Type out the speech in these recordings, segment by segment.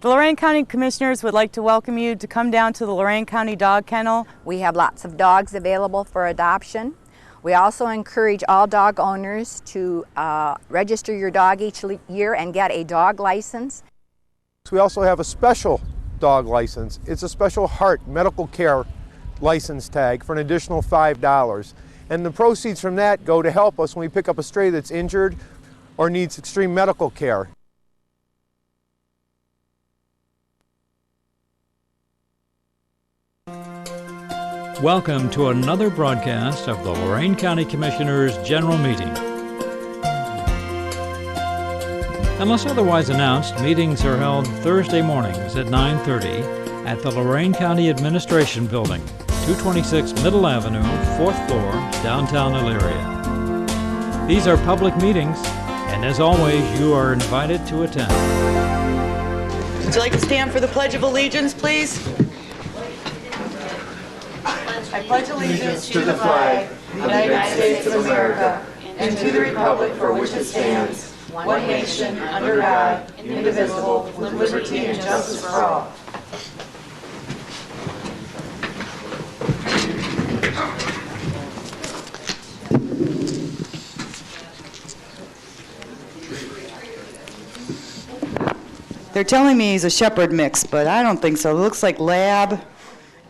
The Lorain County Commissioners would like to welcome you to come down to the Lorain County Dog Kennel. We have lots of dogs available for adoption. We also encourage all dog owners to register your dog each year and get a dog license. We also have a special dog license. It's a special heart medical care license tag for an additional $5. And the proceeds from that go to help us when we pick up a stray that's injured or needs extreme medical care. Welcome to another broadcast of the Lorain County Commissioners' General Meeting. Unless otherwise announced, meetings are held Thursday mornings at 9:30 at the Lorain County Administration Building, 226 Middle Avenue, 4th floor, downtown Elyria. These are public meetings, and as always, you are invited to attend. Would you like to stand for the Pledge of Allegiance, please? I pledge allegiance to the flag of the United States of America and to the republic for which it stands, one nation, under God, indivisible, with liberty and justice for all. They're telling me he's a shepherd mix, but I don't think so. It looks like lab,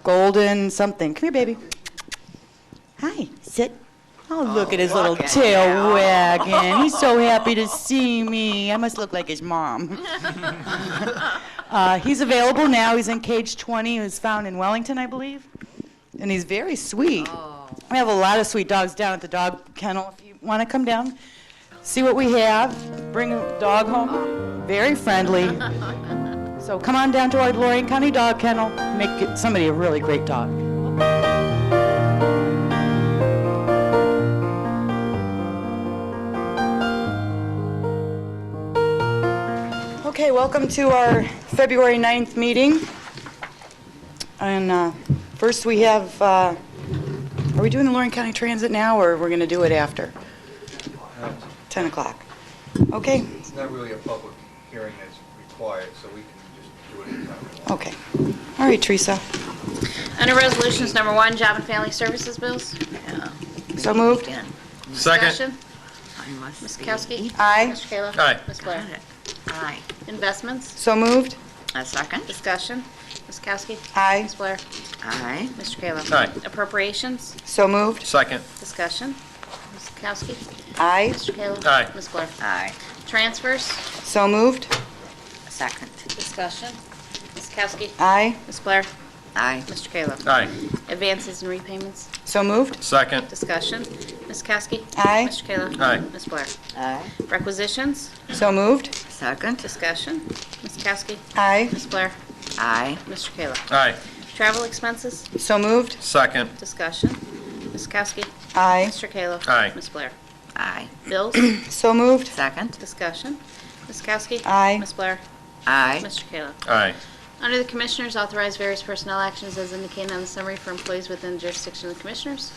golden, something. Come here, baby. Hi, sit. Oh, look at his little tail wagging. He's so happy to see me. I must look like his mom. He's available now. He's in cage 20. He was found in Wellington, I believe. And he's very sweet. We have a lot of sweet dogs down at the dog kennel. If you want to come down, see what we have, bring a dog home. Very friendly. So come on down to our Lorain County Dog Kennel. Make somebody a really great dog. Okay, welcome to our February 9th meeting. And first we have, are we doing the Lorain County Transit now, or we're going to do it after? 10 o'clock. Okay. It's not really a public hearing that's required, so we can just do it anytime we want. Okay. All right, Teresa. Under Resolutions Number 1, Job and Family Services Bills. So moved. Second. Discussion. Ms. Kowski. Aye. Mr. Kayla. Aye. Ms. Blair. Aye. Investments. So moved. A second. Discussion. Ms. Kowski. Aye. Ms. Blair. Aye. Mr. Kayla. Aye. Appropriations. So moved. Second. Discussion. Ms. Kowski. Aye. Mr. Kayla. Aye. Ms. Blair. Aye. Transfers. So moved. A second. Discussion. Ms. Kowski. Aye. Ms. Blair. Aye. Mr. Kayla. Aye. Advances and repayments. So moved. Second. Discussion. Ms. Kowski. Aye. Mr. Kayla. Aye. Ms. Blair. Aye. Requisitions. So moved. Second. Discussion. Ms. Kowski. Aye. Ms. Blair. Aye. Mr. Kayla. Aye. Travel expenses. So moved. Second. Discussion. Ms. Kowski. Aye. Mr. Kayla. Aye. Ms. Blair. Aye. Bills. So moved. Second. Discussion. Ms. Kowski. Aye. Ms. Blair. Aye. Mr. Kayla. Aye. Under the Commissioners, authorize various personnel actions as indicated on the summary for employees within the jurisdiction of the Commissioners.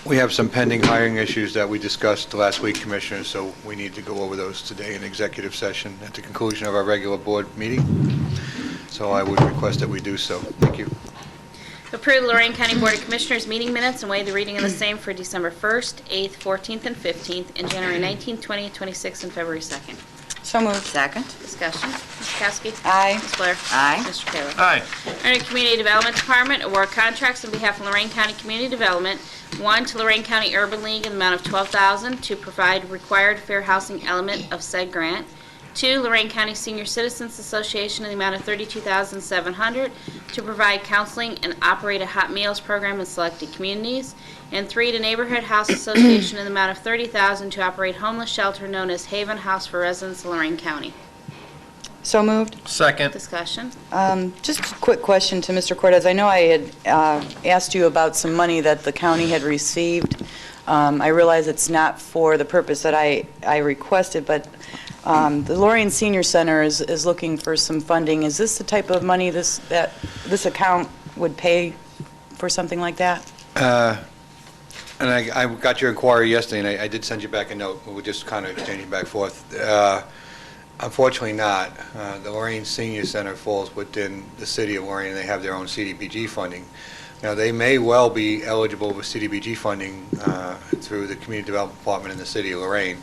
We have some pending hiring issues that we discussed last week, Commissioners, so we need to go over those today in executive session at the conclusion of our regular board meeting. So I would request that we do so. Thank you. Approve the Lorain County Board of Commissioners meeting minutes and waive the reading of the same for December 1st, 8th, 14th, and 15th, and January 19th, 20th, 26th, and February 2nd. So moved. Second. Discussion. Ms. Kowski. Aye. Ms. Blair. Aye. Mr. Kayla. Aye. Under Community Development Department, award contracts on behalf of Lorain County Community Development. One, to Lorain County Urban League in the amount of $12,000 to provide required fair housing element of said grant. Two, Lorain County Senior Citizens Association in the amount of $32,700 to provide counseling and operate a hot meals program in selected communities. And three, to Neighborhood House Association in the amount of $30,000 to operate homeless shelter known as Haven House for residents of Lorain County. So moved. Second. Discussion. Just a quick question to Mr. Cortez. I know I had asked you about some money that the county had received. I realize it's not for the purpose that I requested, but the Lorain Senior Center is looking for some funding. Is this the type of money this account would pay for something like that? And I got your inquiry yesterday, and I did send you back a note. We were just kind of exchanging back and forth. Unfortunately not. The Lorain Senior Center falls within the city of Lorain, and they have their own CDBG funding. Now, they may well be eligible for CDBG funding through the Community Development Department in the city of Lorain.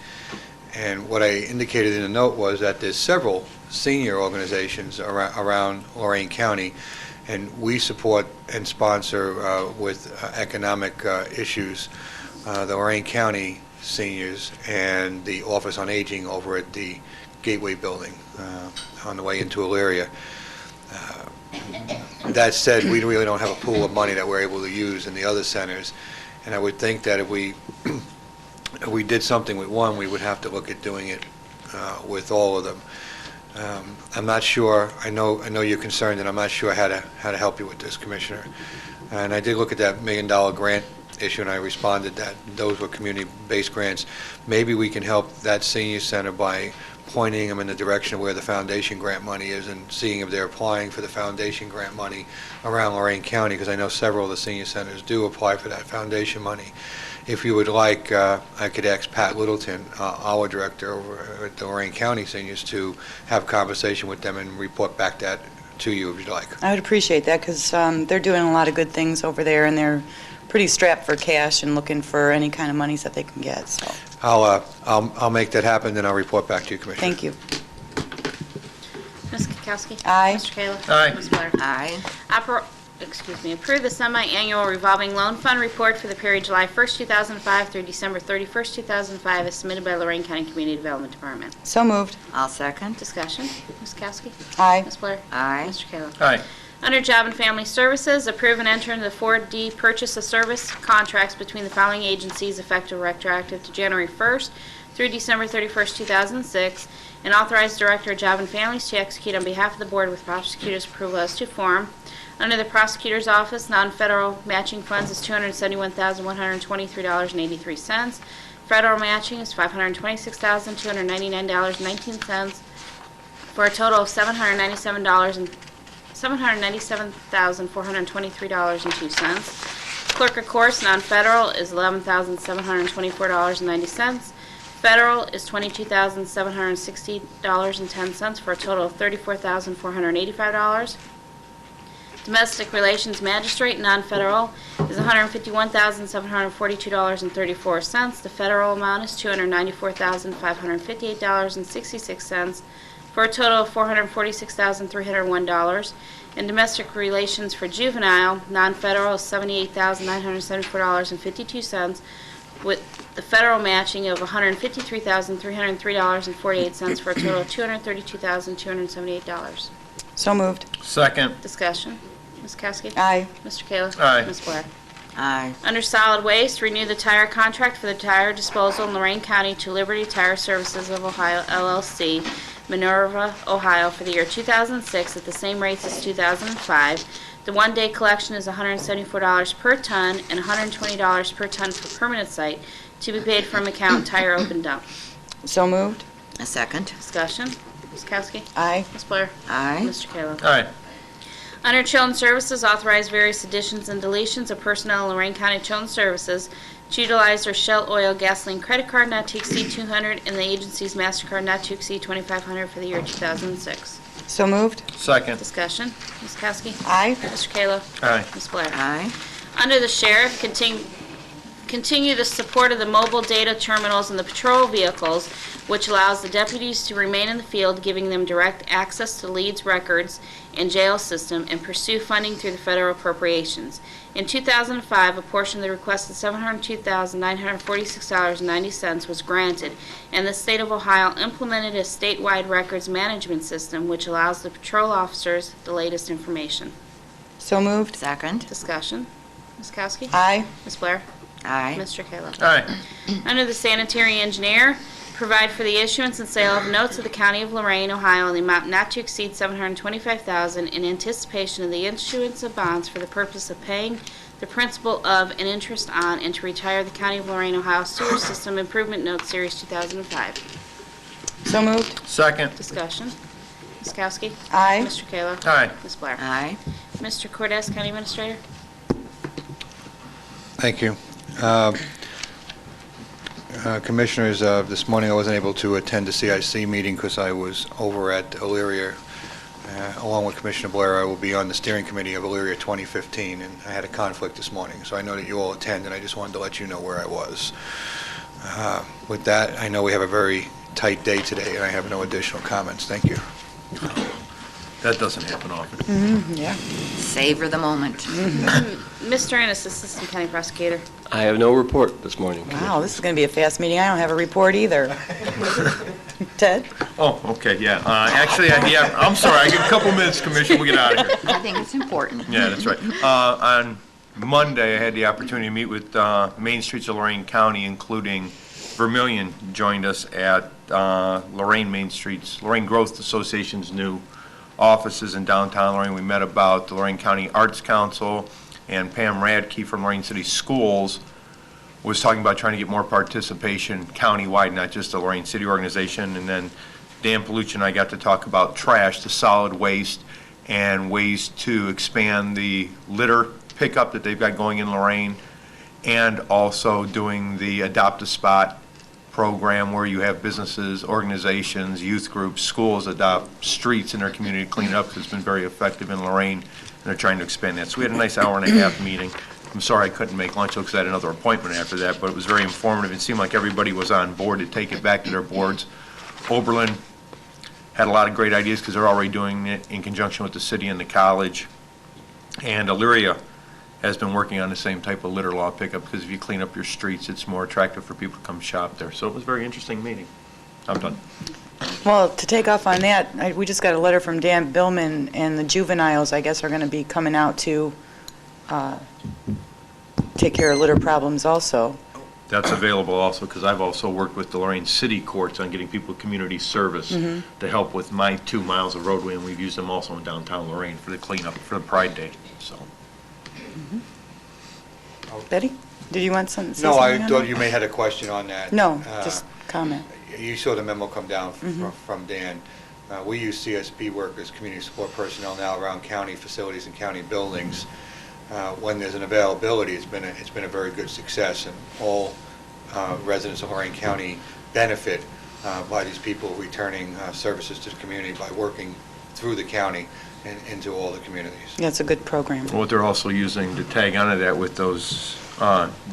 And what I indicated in the note was that there's several senior organizations around Lorain County, and we support and sponsor with economic issues the Lorain County seniors and the Office on Aging over at the Gateway Building on the way into Elyria. That said, we really don't have a pool of money that we're able to use in the other centers, and I would think that if we did something with one, we would have to look at doing it with all of them. I'm not sure. I know you're concerned, and I'm not sure how to help you with this, Commissioner. And I did look at that $1 million grant issue, and I responded that those were community-based grants. Maybe we can help that senior center by pointing them in the direction of where the foundation grant money is and seeing if they're applying for the foundation grant money around Lorain County, because I know several of the senior centers do apply for that foundation money. If you would like, I could ask Pat Littleton, our director over at the Lorain County Seniors, to have a conversation with them and report back that to you if you'd like. I would appreciate that, because they're doing a lot of good things over there, and they're pretty strapped for cash and looking for any kind of monies that they can get. So I'll make that happen, and I'll report back to you, Commissioner. thank you. Ms. Kukowski? Aye. Mr. Kayla? Aye. Ms. Blair? Aye. Approve the semi-annual revolving loan fund report for the period July 1st, 2005 through December 31st, 2005, as submitted by Lorain County Community Development Department. So moved. I'll second. Discussion. Ms. Kowski? Aye. Ms. Blair? Aye. Mr. Kayla? Aye. Under Job and Family Services, approve and enter into the 4D purchase of service contracts between the following agencies effective retroactive to January 1st through December 31st, 2006, and authorize Director of Job and Families to execute on behalf of the Board with prosecutor's approval as to form. Under the Prosecutor's Office, non-federal matching funds is $271,123.83. Federal matching is $526,299.19 for a total of $797,423.02. Clerk of Course, non-federal is $11,724.90. Federal is $22,760.10 for a total of $34,485. Domestic Relations Magistrate, non-federal, is $151,742.34. The federal amount is $294,558.66 for a total of $446,301. And Domestic Relations for Juvenile, non-federal, is $78,974.52 with the federal matching of $153,303.48 for a total of $232,278. So moved. Second. Discussion. Ms. Kowski? Aye. Mr. Kayla? Aye. Ms. Blair? Aye. Under Solid Waste, renew the tire contract for the tire disposal in Lorain County to Liberty Tire Services of Ohio, LLC, Minerva, Ohio, for the year 2006 at the same rates as 2005. The one-day collection is $174 per ton and $120 per ton for permanent site to be paid from account Tire Open Dump. So moved. A second. Discussion. Ms. Kowski? Aye. Ms. Blair? Aye. Mr. Kayla? Aye. Under Children's Services, authorize various additions and deletions of personnel in Lorain County Children's Services to utilize their Shell Oil Gasoline Credit Card not to exceed $200 and the agency's MasterCard not to exceed $2,500 for the year 2006. So moved. Second. Discussion. Ms. Kowski? Aye. Mr. Kayla? Aye. Ms. Blair? Aye. Under the Sheriff, continue the support of the mobile data terminals and the patrol vehicles, which allows the deputies to remain in the field, giving them direct access to leads, records, and jail system, and pursue funding through the federal appropriations. In 2005, a portion of the requested $702,946.90 was granted, and the state of Ohio implemented a statewide records management system, which allows the patrol officers the latest information. So moved. Second. Discussion. Ms. Kowski? Aye. Ms. Blair? Aye. Mr. Kayla? Aye. Under the sanitary engineer, provide for the issuance and sale of notes of the County of Lorain, Ohio, in the amount not to exceed $725,000 in anticipation of the issuance of bonds for the purpose of paying the principal of and interest on, and to retire the County of Lorain, Ohio Sewer System Improvement Note Series 2005. So moved. Second. Discussion. Ms. Kowski? Aye. Mr. Kayla? Aye. Ms. Blair? Aye. Mr. Cordes, County Administrator? Thank you. Commissioners, this morning I wasn't able to attend the CIC meeting because I was over at Elyria. Along with Commissioner Blair, I will be on the steering committee of Elyria 2015, and I had a conflict this morning, so I know that you all attend, and I just wanted to let you know where I was. With that, I know we have a very tight day today, and I have no additional comments. Thank you. That doesn't happen often. Yeah. Savor the moment. Mr. Ennis, Assistant County Prosecutor. I have no report this morning. Wow, this is going to be a fast meeting. I don't have a report either. Ted? Oh, okay, yeah. Actually, I'm sorry. I get a couple minutes, Commissioner. We'll get out of here. I think it's important. Yeah, that's right. On Monday, I had the opportunity to meet with Main Streets of Lorain County, including Vermillion joined us at Lorain Growth Association's new offices in downtown Lorain. We met about the Lorain County Arts Council, and Pam Radke from Lorain City Schools was talking about trying to get more participation countywide, not just the Lorain City organization. And then Dan Palucci and I got to talk about trash, the solid waste, and ways to expand the litter pickup that they've got going in Lorain, and also doing the Adopt a Spot program where you have businesses, organizations, youth groups, schools adopt streets in their community to clean it up, because it's been very effective in Lorain, and they're trying to expand that. So we had a nice hour and a half meeting. I'm sorry I couldn't make lunch because I had another appointment after that, but it was very informative. It seemed like everybody was on board to take it back to their boards. Oberlin had a lot of great ideas because they're already doing it in conjunction with the city and the college. And Elyria has been working on the same type of litter law pickup, because if you clean up your streets, it's more attractive for people to come shop there. So it was a very interesting meeting. I'm done. Well, to take off on that, we just got a letter from Dan Billman, and the juveniles, I guess, are going to be coming out to take care of litter problems also. That's available also, because I've also worked with the Lorain City Courts on getting people community service to help with my 2 miles of roadway, and we've used them also in downtown Lorain for the cleanup for the Pride Day. So. Betty, did you want some? No, I thought you may have had a question on that. No, just comment. You saw the memo come down from Dan. We use CSP workers, community support personnel, now around county facilities and county buildings. When there's an availability, it's been a very good success, and all residents of Lorain County benefit by these people returning services to the community by working through the county and into all the communities. Yeah, it's a good program. What they're also using to tag onto that with those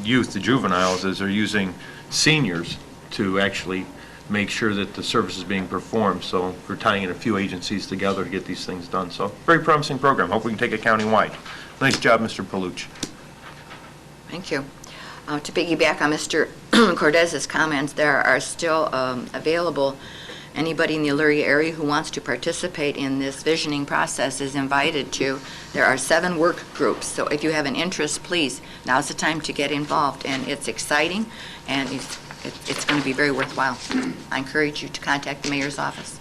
youth, the juveniles, is they're using seniors to actually make sure that the service is being performed. So we're tying in a few agencies together to get these things done. So very promising program. Hope we can take it countywide. Nice job, Mr. Palucci. Thank you. To piggyback on Mr. Cordez's comments, there are still available. Anybody in the Elyria area who wants to participate in this visioning process is invited to. There are 7 work groups, so if you have an interest, please, now's the time to get involved. And it's exciting, and it's going to be very worthwhile. I encourage you to contact the mayor's office.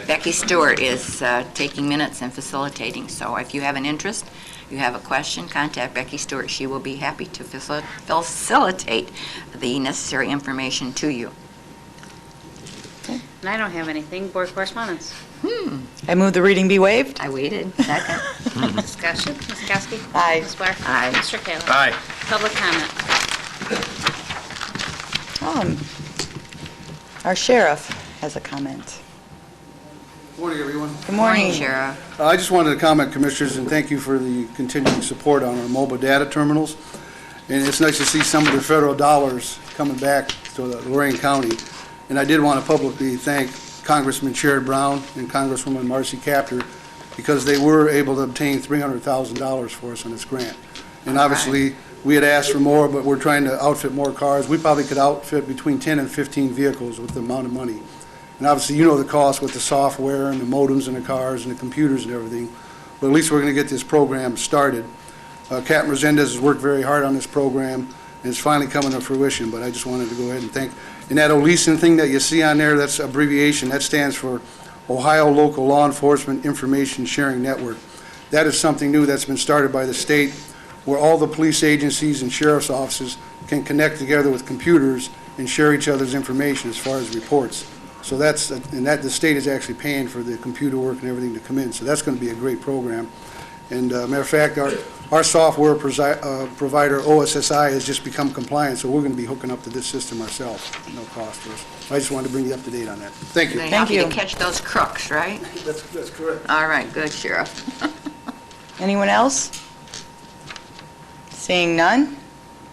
Becky Stewart is taking minutes and facilitating, so if you have an interest, you have a question, contact Becky Stewart. She will be happy to facilitate the necessary information to you. And I don't have anything. Board correspondence. I move the reading be waived. I waited. Second. Discussion. Ms. Kowski. Aye. Ms. Blair. Aye. Mr. Kayla. Aye. Public comment. Our sheriff has a comment. Morning, everyone. Good morning. Sheriff. I just wanted to comment, Commissioners, and thank you for the continuing support on our mobile data terminals. And it's nice to see some of the federal dollars coming back to Lorain County. And I did want to publicly thank Congressman Sherrod Brown and Congresswoman Marcy Kaptur, because they were able to obtain $300,000 for us on this grant. And obviously, we had asked for more, but we're trying to outfit more cars. We probably could outfit between 10 and 15 vehicles with the amount of money. And obviously, you know the cost with the software and the modems in the cars and the computers and everything. But at least we're going to get this program started. Captain Resendez has worked very hard on this program, and it's finally coming to fruition. But I just wanted to go ahead and thank. And that OLEASN thing that you see on there, that's abbreviation, that stands for Ohio Local Law Enforcement Information Sharing Network. That is something new that's been started by the state, where all the police agencies and sheriff's offices can connect together with computers and share each other's information as far as reports. So the state is actually paying for the computer work and everything to come in. So that's going to be a great program. And matter of fact, our software provider, OSSI, has just become compliant, so we're going to be hooking up to this system ourselves, no cost for us. I just wanted to bring you up to date on that. Thank you. They Thank help you you. to catch those crooks, right? That's correct. All right, good, Sheriff. Anyone else? Seeing none,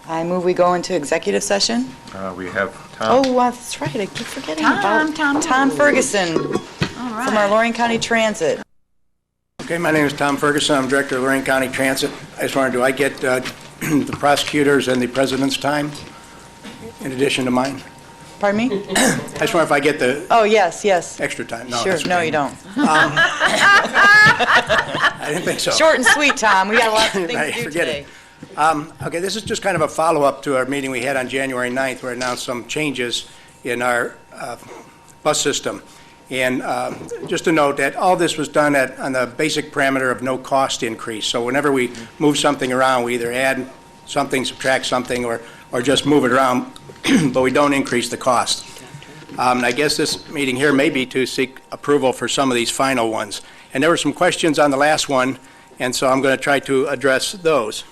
I move we go into executive session. We have Tom. Oh, that's right, I keep forgetting Tom, about Tom. Ferguson All from our right. Lorain County Transit. Okay, my name is Tom Ferguson. I'm Director of Lorain County Transit. I just wondered, do I get the prosecutors and the president's time in addition to mine? Pardon me? I just wonder if I get the Oh, yes, yes. extra time. No, Sure, that's no, okay. you don't. I didn't think so. Short and sweet, Tom, we got a lot of things Right, to do forget today. it. Okay, this is just kind of a follow-up to our meeting we had on January 9th, where I announced some changes in our bus system. And just to note that all this was done on the basic parameter of no cost increase. So whenever we move something around, we either add something, subtract something, or just move it around, but we don't increase the cost. And I guess this meeting here may be to seek approval for some of these final ones. And there were some questions on the last one, and so I'm going to try to address those.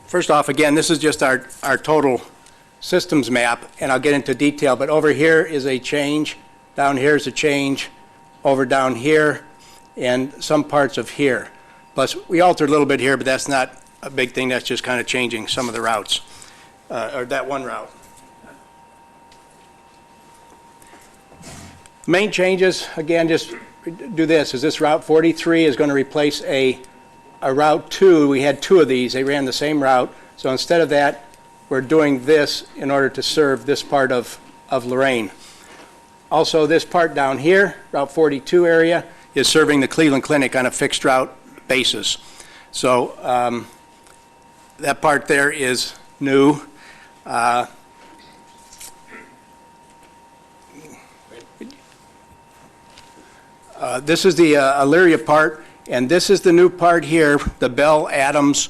First off, again, this is just our total systems map, and I'll get into detail, but over here is a change, down here is a change, over down here, and some parts of here. Plus, we altered a little bit here, but that's not a big thing, that's just kind of changing some of the routes, or that one route. Main changes, again, just do this, is this Route 43 is going to replace a Route 2. We had two of these, they ran the same route, so instead of that, we're doing this in order to serve this part of Lorain. Also, this part down here, Route 42 area, is serving the Cleveland Clinic on a fixed route basis. So that part there is new. This is the Elyria part, and this is the new part here, the Bell, Adams,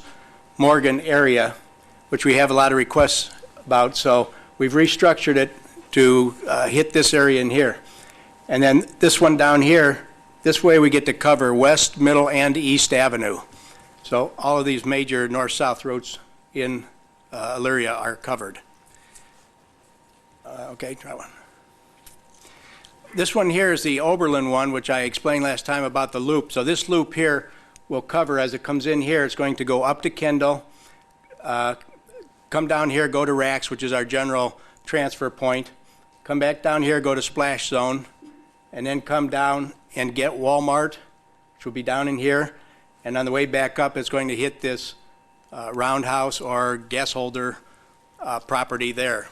Morgan area, which we have a lot of requests about, so we've restructured it to hit this area in here. And then this one down here, this way we get to cover West, Middle, and East Avenue. So all of these major north-south roads in Elyria are covered. Okay, try one. This one here is the Oberlin one, which I explained last time about the loop. So this loop here will cover, as it comes in here, it's going to go up to Kendall, come down here, go to Rax, which is our general transfer point, come back down here, go to Splash Zone, and then come down and get Walmart, which will be down in here, and on the way back up, it's going to hit this roundhouse or gas holder property there.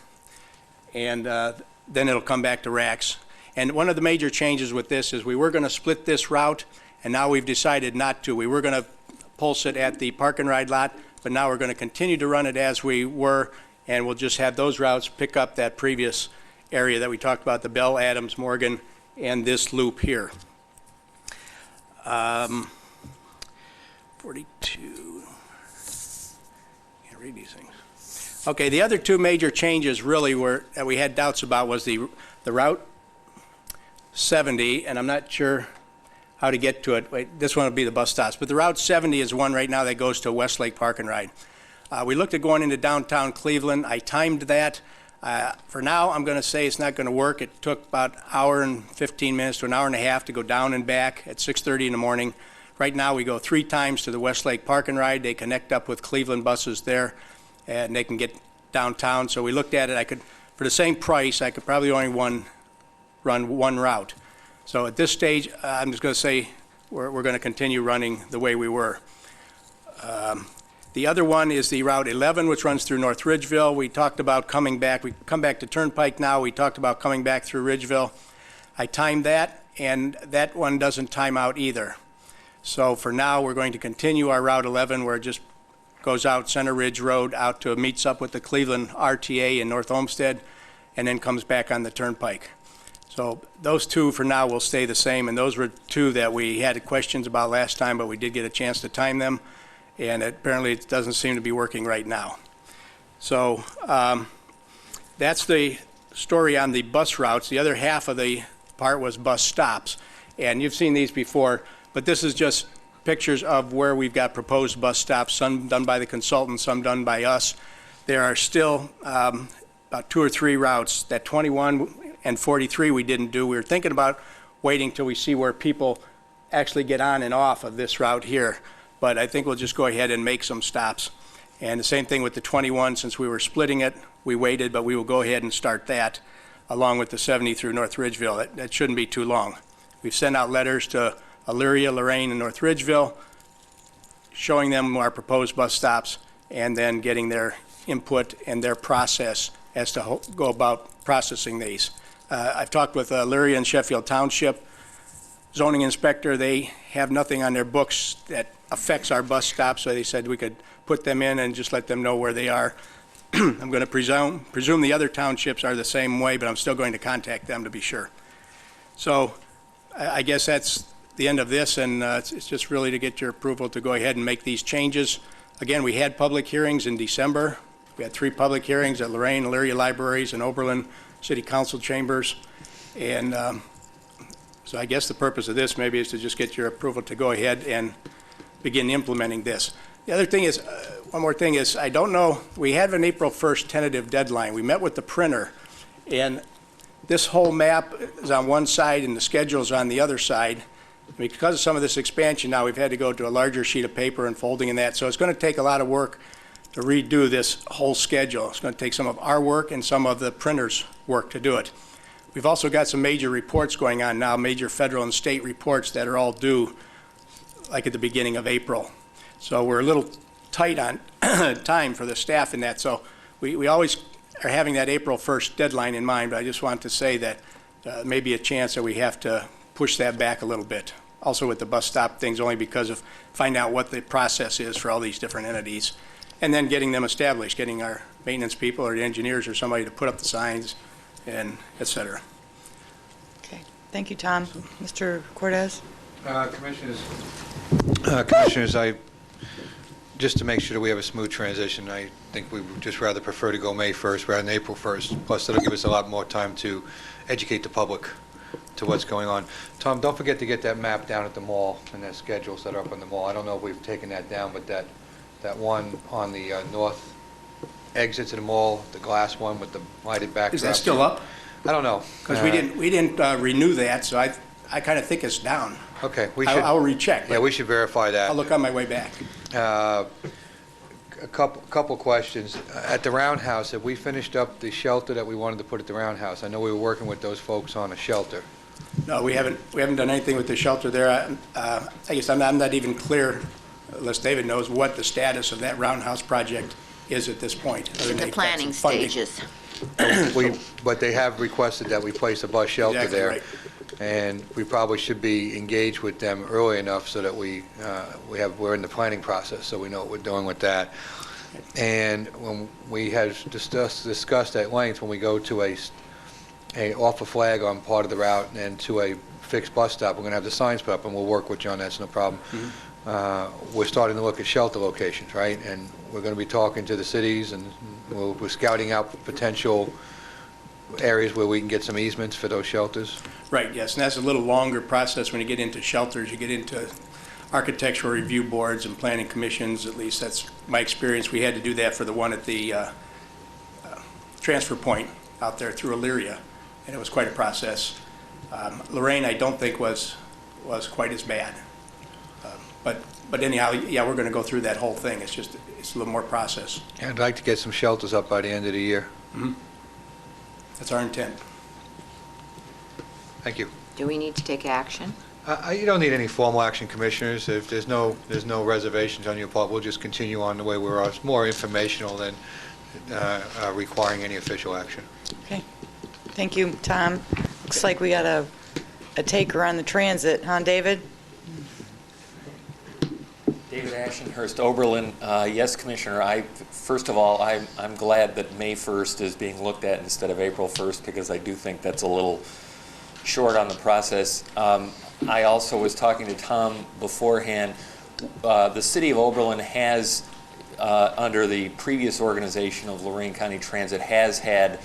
And then it'll come back to Rax. And one of the major changes with this is we were going to split this route, and now we've decided not to. We were going to pulse it at the park and ride lot, but now we're going to continue to run it as we were, and we'll just have those routes pick up that previous area that we talked about, the Bell, Adams, Morgan, and this loop here. 42. Can't read these things. Okay, the other two major changes really were that we had doubts about was the Route 70, and I'm not sure how to get to it. Wait, this one will be the bus stops, but the Route 70 is one right now that goes to Westlake Park and Ride. We looked at going into downtown Cleveland. I timed that. For now, I'm going to say it's not going to work. It took about an hour and 15 minutes to an hour and a half to go down and back at 6:30 in the morning. Right now, we go 3 times to the Westlake Park and Ride. They connect up with Cleveland buses there, and they can get downtown. So we looked at it. I could, for the same price, I could probably only run one route. So at this stage, I'm just going to say we're going to continue running the way we were. The other one is the Route 11, which runs through North Ridgeville. We talked about coming back. We come back to Turnpike now. We talked about coming back through Ridgeville. I timed that, and that one doesn't time out either. So for now, we're going to continue our Route 11, where it just goes out Center Ridge Road out to meets up with the Cleveland RTA in North Olmsted, and then comes back on the Turnpike. So those two for now will stay the same, and those were two that we had questions about last time, but we did get a chance to time them, and apparently it doesn't seem to be working right now. So that's the story on the bus routes. The other half of the part was bus stops. And you've seen these before, but this is just pictures of where we've got proposed bus stops, some done by the consultant, some done by us. There are still about 2 or 3 routes. That 21 and 43 we didn't do. We were thinking about waiting till we see where people actually get on and off of this route here. But I think we'll just go ahead and make some stops. And the same thing with the 21, since we were splitting it, we waited, but we will go ahead and start that along with the 70 through North Ridgeville. That shouldn't be too long. We've sent out letters to Elyria, Lorain, and North Ridgeville, showing them our proposed bus stops, and then getting their input and their process as to go about processing these. I've talked with Elyria and Sheffield Township zoning inspector. They have nothing on their books that affects our bus stops, so they said we could put them in and just let them know where they are. I'm going to presume the other townships are the same way, but I'm still going to contact them to be sure. So I guess that's the end of this, and it's just really to get your approval to go ahead and make these changes. Again, we had public hearings in December. We had 3 public hearings at Lorain, Elyria Libraries, and Oberlin City Council chambers. And so I guess the purpose of this maybe is to just get your approval to go ahead and begin implementing this. The other thing is, one more thing is, I don't know, we have an April 1st tentative deadline. We met with the printer, and this whole map is on one side and the schedule's on the other side. Because of some of this expansion now, we've had to go to a larger sheet of paper and folding and that, so it's going to take a lot of work to redo this whole schedule. It's going to take some of our work and some of the printer's work to do it. We've also got some major reports going on now, major federal and state reports that are all due like at the beginning of April. So we're a little tight on time for the staff in that. So we always are having that April 1st deadline in mind, but I just want to say that may be a chance that we have to push that back a little bit. Also with the bus stop things, only because of finding out what the process is for all these different entities, and then getting them established, getting our maintenance people or the engineers or somebody to put up the signs, and et cetera. Okay, thank you, Tom. Mr. Cortez? Commissioners, just to make sure that we have a smooth transition, I think we would just rather prefer to go May 1st rather than April 1st. Plus, it'll give us a lot more time to educate the public to what's going on. Tom, don't forget to get that map down at the mall and that schedule set up on the mall. I don't know if we've taken that down, but that one on the north exit to the mall, the glass one with the lighted backdrop. Is that still up? I don't know. Because we didn't renew that, so I kind of think it's down. Okay, we should. I'll recheck. Yeah, we should verify that. I'll look on my way back. A couple questions. At the Roundhouse, have we finished up the shelter that we wanted to put at the Roundhouse? I know we were working with those folks on a shelter. No, we haven't done anything with the shelter there. I guess I'm not even clear, unless David knows, what the status of that Roundhouse project is at this point. In the planning stages. But they have requested that we place a bus shelter Exactly there. right. And we probably should be engaged with them early enough so that we're in the planning process, so we know what we're doing with that. And when we had discussed at length, when we go to a off a flag on part of the route and to a fixed bus stop, we're going to have the signs put up, and we'll work with you on that. That's no problem. Mm-hmm. We're starting to look at shelter locations, right? And we're going to be talking to the cities, and we're scouting out potential areas where we can get some easements for those shelters. Right, yes, and that's a little longer process when you get into shelters. You get into architectural review boards and planning commissions. At least that's my experience. We had to do that for the one at the transfer point out there through Elyria, and it was quite a process. Lorain, I don't think was quite as bad. But anyhow, yeah, we're going to go through that whole thing. It's a little more process. I'd like to get some shelters up by the end of the year. Mm-hmm. That's our intent. Thank you. Do we need to take action? You don't need any formal action, Commissioners. If there's no reservations on your part, we'll just continue on the way we are. It's more informational than requiring any official action. Okay. Thank you, Tom. Looks like we got a taker on the transit, huh, David? David Ashenhurst, Oberlin. Yes, Commissioner. First of all, I'm glad that May 1st is being looked at instead of April 1st, because I do think that's a little short on the process. I also was talking to Tom beforehand. The City of Oberlin has, under the previous organization of Lorain County Transit, has had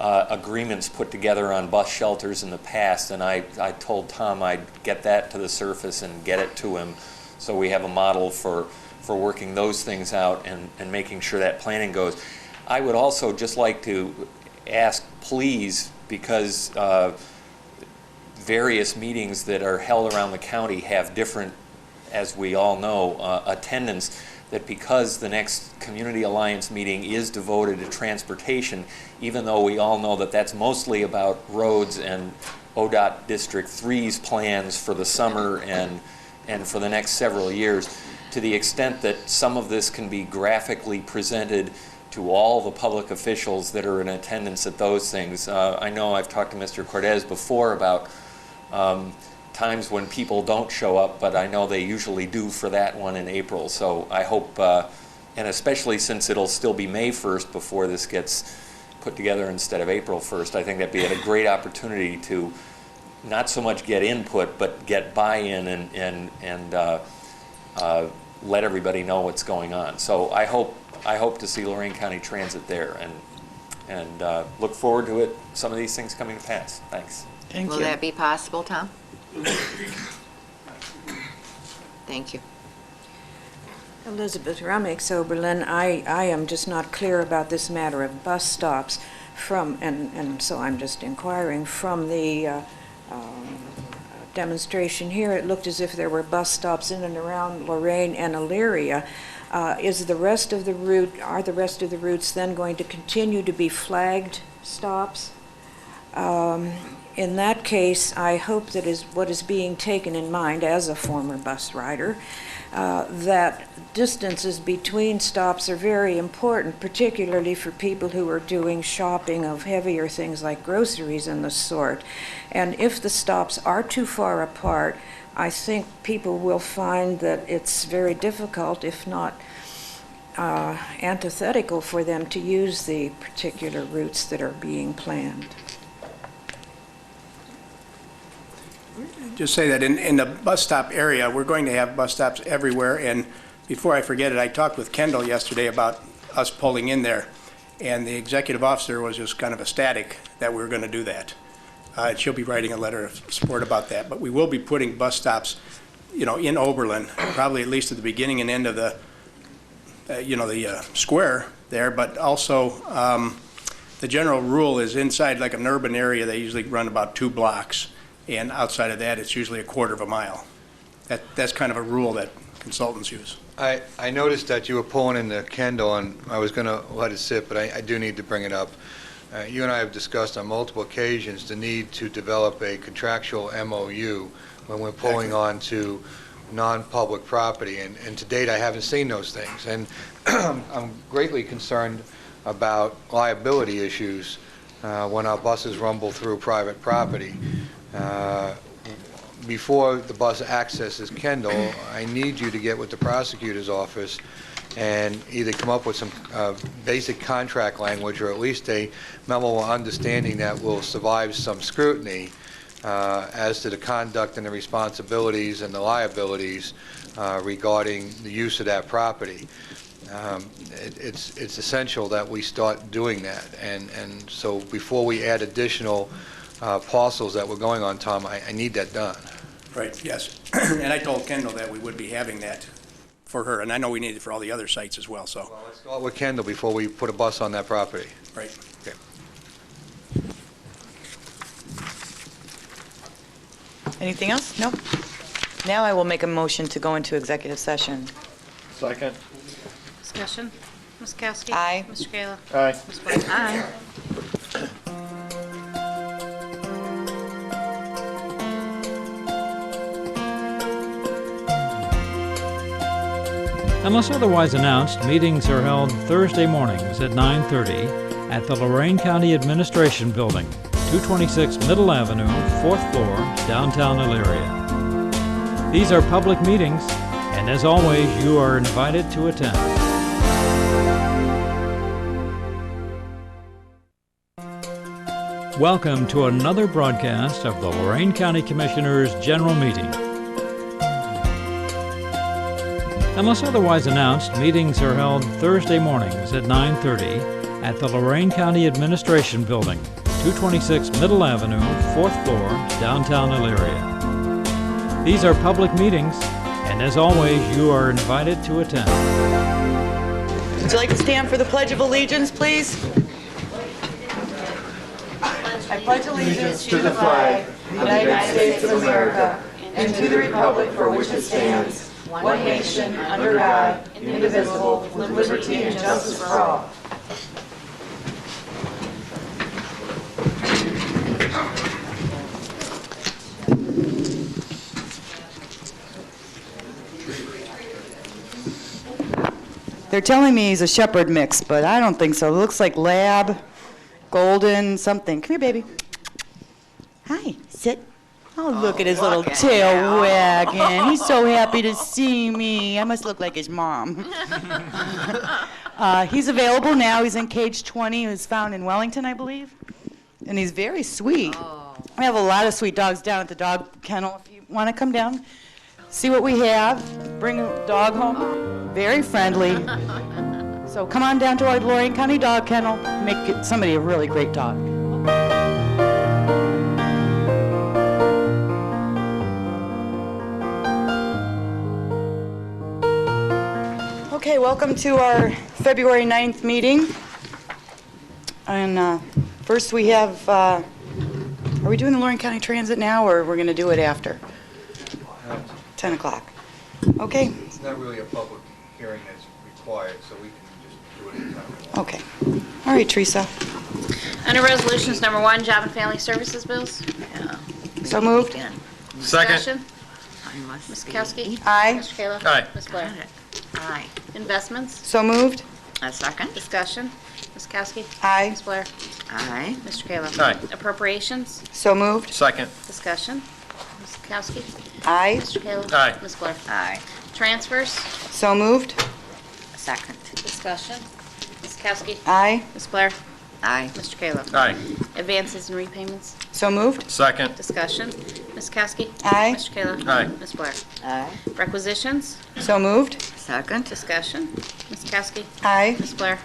agreements put together on bus shelters in the past, and I told Tom I'd get that to the surface and get it to him, so we have a model for working those things out and making sure that planning goes. I would also just like to ask, please, because various meetings that are held around the county have different, as we all know, attendance, that because the next Community Alliance meeting is devoted to transportation, even though we all know that that's mostly about roads and ODOT District 3's plans for the summer and for the next several years, to the extent that some of this can be graphically presented to all the public officials that are in attendance at those things. I know I've talked to Mr. Cortez before about times when people don't show up, but I know they usually do for that one in April. So I hope, and especially since it'll still be May 1st before this gets put together instead of April 1st, I think that'd be a great opportunity to not so much get input, but get buy-in and let everybody know what's going on. So I hope to see Lorain County Transit there, and look forward to it. Some of these things coming to pass. Thanks. Thank Will you. that be possible, Tom? Thank you. Elizabeth Rumix, Oberlin. I am just not clear about this matter of bus stops from, and so I'm just inquiring, from the demonstration here, it looked as if there were bus stops in and around Lorain and Elyria. Are the rest of the routes then going to continue to be flagged stops? In that case, I hope that is what is being taken in mind as a former bus rider, that distances between stops are very important, particularly for people who are doing shopping of heavier things like groceries and the sort. And if the stops are too far apart, I think people will find that it's very difficult, if not antithetical, for them to use the particular routes that are being planned. Just say that in the bus stop area, we're going to have bus stops everywhere, and before I forget it, I talked with Kendall yesterday about us pulling in there, and the executive officer was just kind of ecstatic that we were going to do that. She'll be writing a letter of support about that, but we will be putting bus stops, in Oberlin, probably at least at the beginning and end of the, the square there, but also the general rule is inside like an urban area, they usually run about 2 blocks. And outside of that, it's usually a quarter of a mile. That's kind of a rule that consultants use. I noticed that you were pulling in the Kendall, and I was going to let it sit, but I do need to bring it up. You and I have discussed on multiple occasions the need to develop a contractual MOU when we're pulling on to non-public property, and to date I haven't seen those things. And I'm greatly concerned about liability issues when our buses rumble through private property. Before the bus accesses Kendall, I need you to get with the prosecutor's office and either come up with some basic contract language, or at least a memo of understanding that will survive some scrutiny as to the conduct and the responsibilities and the liabilities regarding the use of that property. It's essential that we start doing that, and so before we add additional parcels that we're going on, Tom, I need that done. Right, yes. And I told Kendall that we would be having that for her, and I know we need it for all the other sites as well, so. Well, let's start with Kendall before we put a bus on that property. Right. Okay. Anything else? No. Now I will make a motion to go into executive session. Second. Discussion. Ms. Kowski? Aye. Mr. Kayla? Aye. Ms. Blair? Aye. Unless otherwise announced, meetings are held Thursday mornings at 9:30 at the Lorain County Administration Building, 226 Middle Avenue, 4th floor, downtown Elyria. These are public meetings, and as always, you are invited to attend. Welcome to another broadcast of the Lorain County Commissioners' General Meeting. Unless otherwise announced, meetings are held Thursday mornings at 9:30 at the Lorain County Administration Building, 226 Middle Avenue, 4th floor, downtown Elyria. These are public meetings, and as always, you are invited to attend. Would you like to stand for the Pledge of Allegiance, please? I pledge allegiance to the flag of the United States of America and to the republic for which it stands, one nation, under God, indivisible, with liberty and justice for all. They're telling me he's a shepherd mix, but I don't think so. It looks like lab, golden, something. Come here, baby. Hi, sit. Oh, look at his little tail wagging. He's so happy to see me. I must look like his mom. He's available now. He's in cage 20. He was found in Wellington, I believe. And he's very sweet. We have a lot of sweet dogs down at the dog kennel. If you want to come down, see what we have, bring a dog home. Very friendly. So come on down to our Lorain County Dog Kennel. Make somebody a really great dog. Okay, welcome to our February 9th meeting. And first we have, are we doing the Lorain County Transit now, or we're going to do it after? 10 o'clock. Okay. It's not really a public hearing that's required, so we can just do it anytime we want. Okay. All right, Teresa. Under Resolutions Number 1, Job and Family Services Bills. So moved. Second. Discussion. Ms. Kowski. Aye. Mr. Kayla. Aye. Ms. Blair. Aye. Investments. So moved. A second? Discussion. Ms. Kowski. Aye. Ms. Blair. Aye. Mr. Kayla. Aye. Appropriations. So moved. Second. Discussion. Ms. Kowski. Aye. Mr. Kayla. Aye. Ms. Blair. Aye. Transfers. So moved. Second? Discussion. Ms. Kowski. Aye. Ms. Blair. Aye. Mr. Kayla. Aye. Advances and repayments. So moved. Second. Discussion. Ms. Kowski. Aye. Mr. Kayla. Aye. Ms. Blair. Aye. Requisitions. So moved. Second? Discussion. Ms. Kowski. Aye. Ms. Blair.